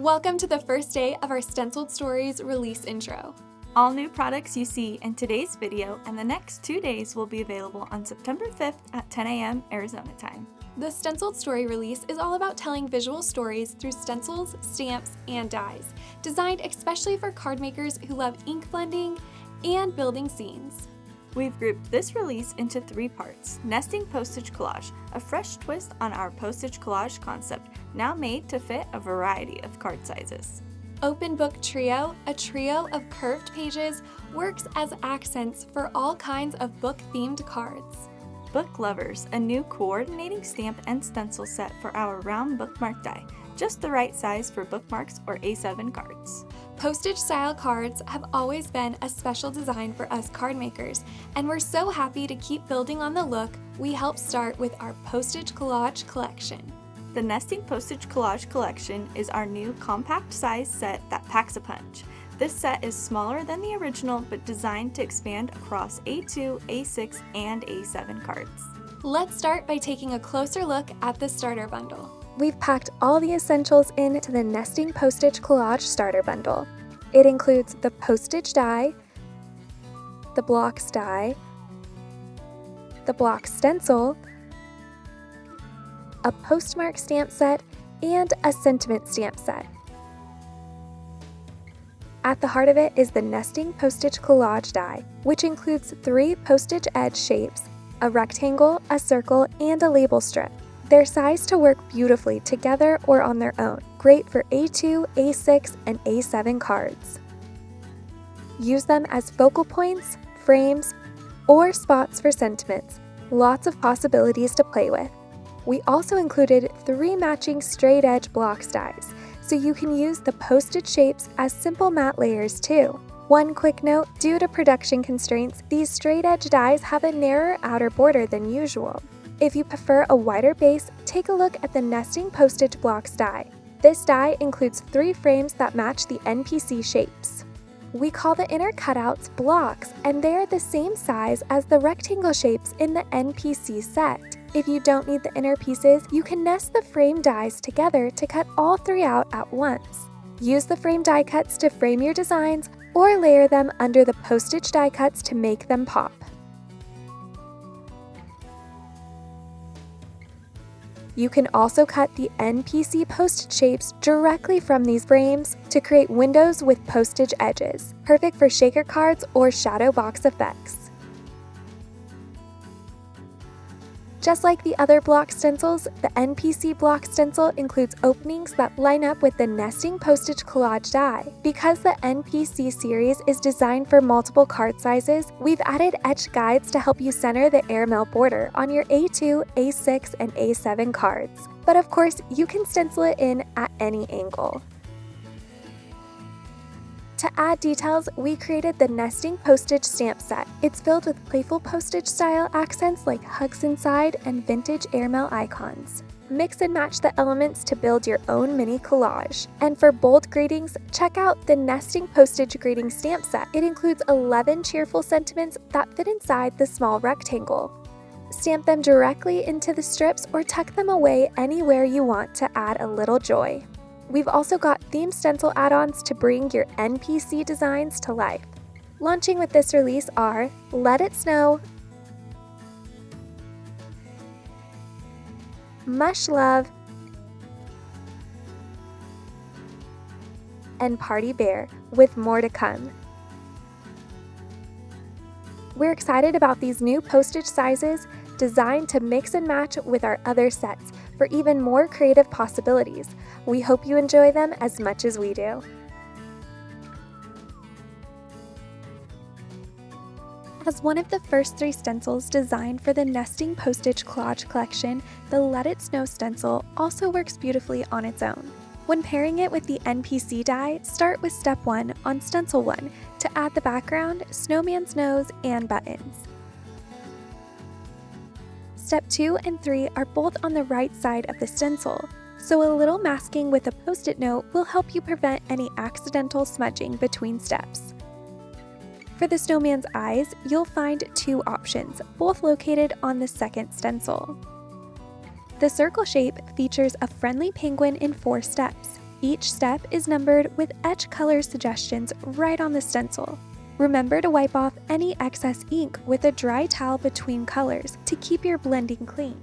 Welcome to the first day of our Stenciled Stories release intro. All new products you see in today's video and the next 2 days will be available on September 5th at 10 a.m. Arizona time. The Stenciled Story release is all about telling visual stories through stencils, stamps, and dies, designed especially for card makers who love ink blending and building scenes. We've grouped this release into 3 parts. Nesting Postage Collage, a fresh twist on our postage collage concept, now made to fit a variety of card sizes. Open Book Trio, a trio of curved pages, works as accents for all kinds of book-themed cards. Book Lovers, a new coordinating stamp and stencil set for our round bookmark die, just the right size for bookmarks or A7 cards. Postage-style cards have always been a special design for us card makers, and we're so happy to keep building on the look we helped start with our Postage Collage collection. The Nesting Postage Collage collection is our new compact size set that packs a punch. This set is smaller than the original but designed to expand across A2, A6, and A7 cards. Let's start by taking a closer look at the starter bundle. We've packed all the essentials into the Nesting Postage Collage starter bundle. It includes the postage die, the blocks die, the block stencil, a postmark stamp set, and a sentiment stamp set. At the heart of it is the Nesting Postage Collage die, which includes 3 postage edge shapes, a rectangle, a circle, and a label strip. They're sized to work beautifully together or on their own, great for A2, A6, and A7 cards. Use them as focal points, frames, or spots for sentiments. Lots of possibilities to play with. We also included 3 matching straight edge blocks dies, so you can use the postage shapes as simple matte layers too. One quick note, due to production constraints, these straight edge dies have a narrower outer border than usual. If you prefer a wider base, take a look at the Nesting Postage Blocks die. This die includes 3 frames that match the NPC shapes. We call the inner cutouts blocks, and they are the same size as the rectangle shapes in the NPC set. If you don't need the inner pieces, you can nest the frame dies together to cut all 3 out at once. Use the frame die cuts to frame your designs, or layer them under the postage die cuts to make them pop. You can also cut the NPC postage shapes directly from these frames to create windows with postage edges, perfect for shaker cards or shadow box effects. Just like the other block stencils, the NPC block stencil includes openings that line up with the Nesting Postage Collage die. Because the NPC series is designed for multiple card sizes, we've added etched guides to help you center the airmail border on your A2, A6, and A7 cards. But of course, you can stencil it in at any angle. To add details, we created the Nesting Postage Stamp Set. It's filled with playful postage-style accents like hugs inside and vintage airmail icons. Mix and match the elements to build your own mini collage. And for bold greetings, check out the Nesting Postage Greeting Stamp Set. It includes 11 cheerful sentiments that fit inside the small rectangle. Stamp them directly into the strips or tuck them away anywhere you want to add a little joy. We've also got theme stencil add-ons to bring your NPC designs to life. Launching with this release are Let It Snow, Mush Love, and Party Bear, with more to come. We're excited about these new postage sizes designed to mix and match with our other sets for even more creative possibilities. We hope you enjoy them as much as we do. As one of the first 3 stencils designed for the Nesting Postage Collage collection, the Let It Snow stencil also works beautifully on its own. When pairing it with the NPC die, start with step 1 on stencil 1 to add the background, snowman's nose, and buttons. Step 2 and 3 are both on the right side of the stencil, so a little masking with a post-it note will help you prevent any accidental smudging between steps. For the snowman's eyes, you'll find 2 options, both located on the second stencil. The circle shape features a friendly penguin in 4 steps. Each step is numbered with etch color suggestions right on the stencil. Remember to wipe off any excess ink with a dry towel between colors to keep your blending clean.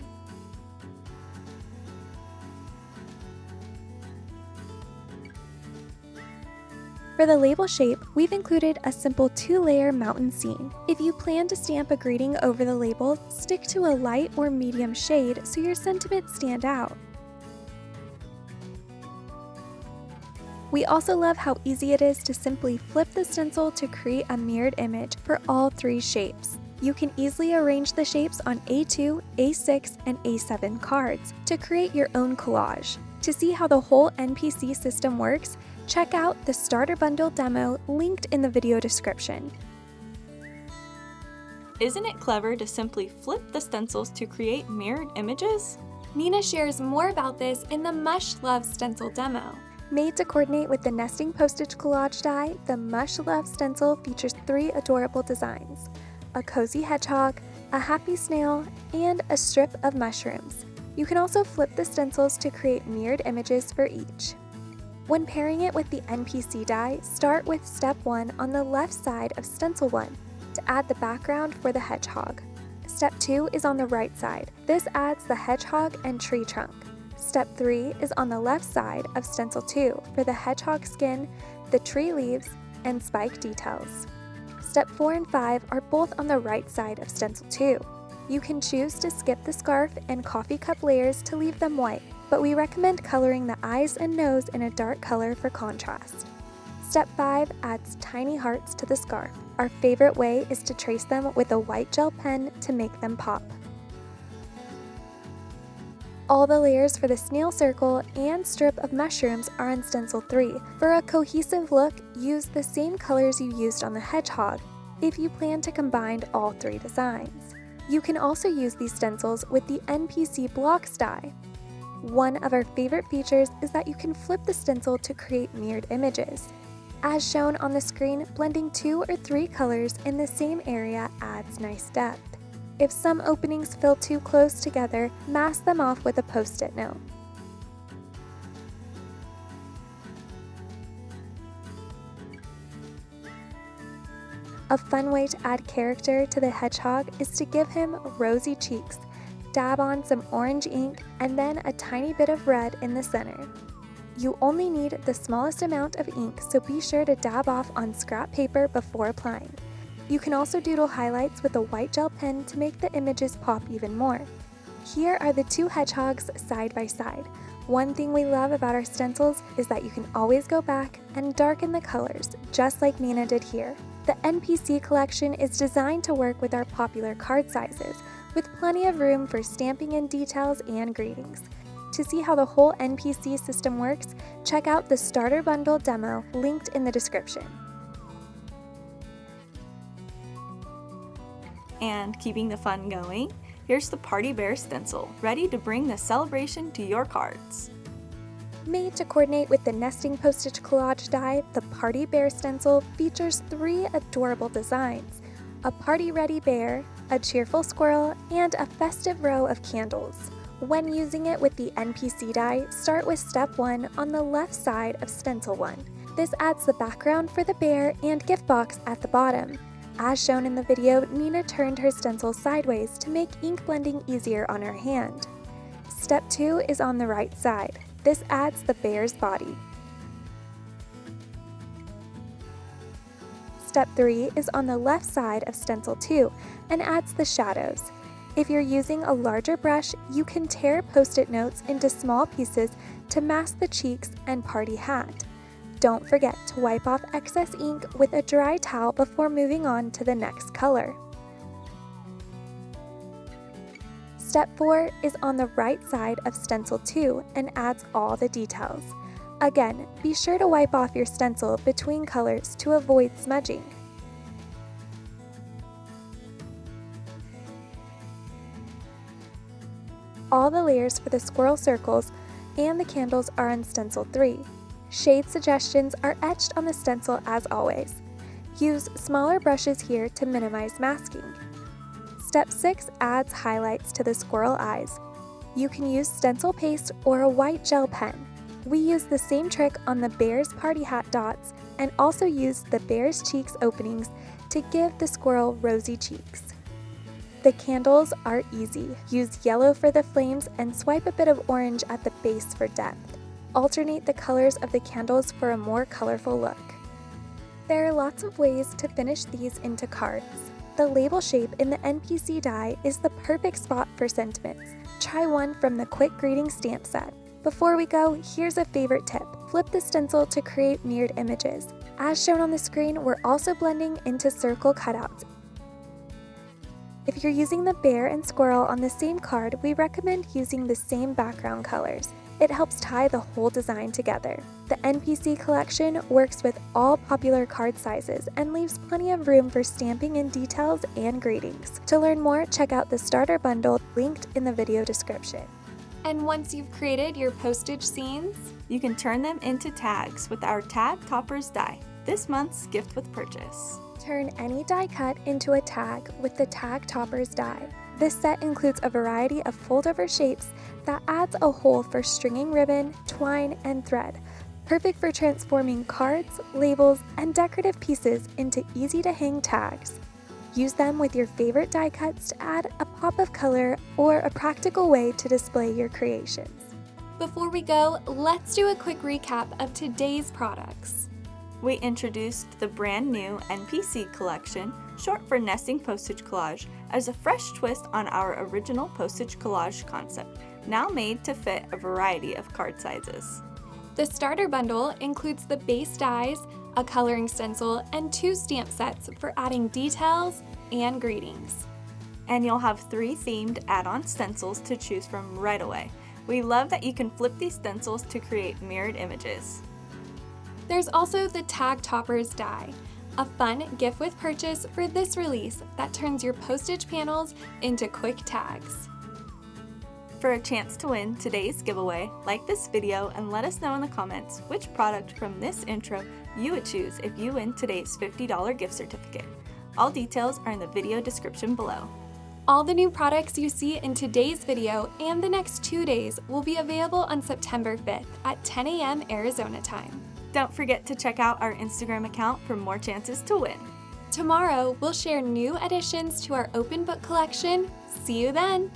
For the label shape, we've included a simple 2-layer mountain scene. If you plan to stamp a greeting over the label, stick to a light or medium shade so your sentiments stand out. We also love how easy it is to simply flip the stencil to create a mirrored image for all 3 shapes. You can easily arrange the shapes on A2, A6, and A7 cards to create your own collage. To see how the whole NPC system works, check out the Starter Bundle demo linked in the video description. Isn't it clever to simply flip the stencils to create mirrored images? Nina shares more about this in the Mush Love Stencil demo. Made to coordinate with the Nesting Postage Collage die, the Mush Love stencil features 3 adorable designs: a cozy hedgehog, a happy snail, and a strip of mushrooms. You can also flip the stencils to create mirrored images for each. When pairing it with the NPC die, start with step 1 on the left side of stencil 1 to add the background for the hedgehog. Step 2 is on the right side. This adds the hedgehog and tree trunk. Step 3 is on the left side of stencil 2 for the hedgehog skin, the tree leaves, and spike details. Step 4 and 5 are both on the right side of stencil 2. You can choose to skip the scarf and coffee cup layers to leave them white, but we recommend coloring the eyes and nose in a dark color for contrast. Step 5 adds tiny hearts to the scarf. Our favorite way is to trace them with a white gel pen to make them pop. All the layers for the snail circle and strip of mushrooms are on stencil 3. For a cohesive look, use the same colors you used on the hedgehog if you plan to combine all 3 designs. You can also use these stencils with the NPC blocks die. One of our favorite features is that you can flip the stencil to create mirrored images. As shown on the screen, blending 2 or 3 colors in the same area adds nice depth. If some openings feel too close together, mask them off with a post-it note. A fun way to add character to the hedgehog is to give him rosy cheeks. Dab on some orange ink and then a tiny bit of red in the center. You only need the smallest amount of ink, so be sure to dab off on scrap paper before applying. You can also doodle highlights with a white gel pen to make the images pop even more. Here are the 2 hedgehogs side by side. One thing we love about our stencils is that you can always go back and darken the colors, just like Nina did here. The NPC collection is designed to work with our popular card sizes, with plenty of room for stamping in details and greetings. To see how the whole NPC system works, check out the Starter Bundle demo linked in the description. And keeping the fun going, here's the Party Bear stencil, ready to bring the celebration to your cards. Made to coordinate with the Nesting Postage Collage die, the Party Bear stencil features 3 adorable designs: a party-ready bear, a cheerful squirrel, and a festive row of candles. When using it with the NPC die, start with step 1 on the left side of stencil 1. This adds the background for the bear and gift box at the bottom. As shown in the video, Nina turned her stencil sideways to make ink blending easier on her hand. Step 2 is on the right side. This adds the bear's body. Step 3 is on the left side of stencil 2 and adds the shadows. If you're using a larger brush, you can tear post-it notes into small pieces to mask the cheeks and party hat. Don't forget to wipe off excess ink with a dry towel before moving on to the next color. Step 4 is on the right side of stencil 2 and adds all the details. Again, be sure to wipe off your stencil between colors to avoid smudging. All the layers for the squirrel circles and the candles are on stencil 3. Shade suggestions are etched on the stencil as always. Use smaller brushes here to minimize masking. Step 6 adds highlights to the squirrel eyes. You can use stencil paste or a white gel pen. We used the same trick on the bear's party hat dots and also used the bear's cheeks openings to give the squirrel rosy cheeks. The candles are easy. Use yellow for the flames and swipe a bit of orange at the base for depth. Alternate the colors of the candles for a more colorful look. There are lots of ways to finish these into cards. The label shape in the NPC die is the perfect spot for sentiments. Try one from the Quick Greeting stamp set. Before we go, here's a favorite tip. Flip the stencil to create mirrored images. As shown on the screen, we're also blending into circle cutouts. If you're using the bear and squirrel on the same card, we recommend using the same background colors. It helps tie the whole design together. The NPC collection works with all popular card sizes and leaves plenty of room for stamping in details and greetings. To learn more, check out the starter bundle linked in the video description. And once you've created your postage scenes, You can turn them into tags with our Tag Toppers die, this month's gift with purchase. Turn any die cut into a tag with the Tag Toppers die. This set includes a variety of fold-over shapes that adds a hole for stringing ribbon, twine, and thread, perfect for transforming cards, labels, and decorative pieces into easy-to-hang tags. Use them with your favorite die cuts to add a pop of color or a practical way to display your creations. before we go, let's do a quick recap of today's products. We introduced the brand new NPC collection, short for Nesting Postage Collage, as a fresh twist on our original postage collage concept, now made to fit a variety of card sizes. The starter bundle includes the base dies, a coloring stencil, and 2 stamp sets for adding details and greetings. And you'll have 3 themed add-on stencils to choose from right away. We love that you can flip these stencils to create mirrored images. There's also the Tag Toppers die, a fun gift with purchase for this release that turns your postage panels into quick tags. For a chance to win today's giveaway, like this video and let us know in the comments which product from this intro you would choose if you win today's $50 gift certificate. All details are in the video description below. All the new products you see in today's video and the next 2 days will be available on September 5th at 10 a.m. Arizona time. Don't forget to check out our Instagram account for more chances to win. Tomorrow, we'll share new additions to our open book collection. See you then!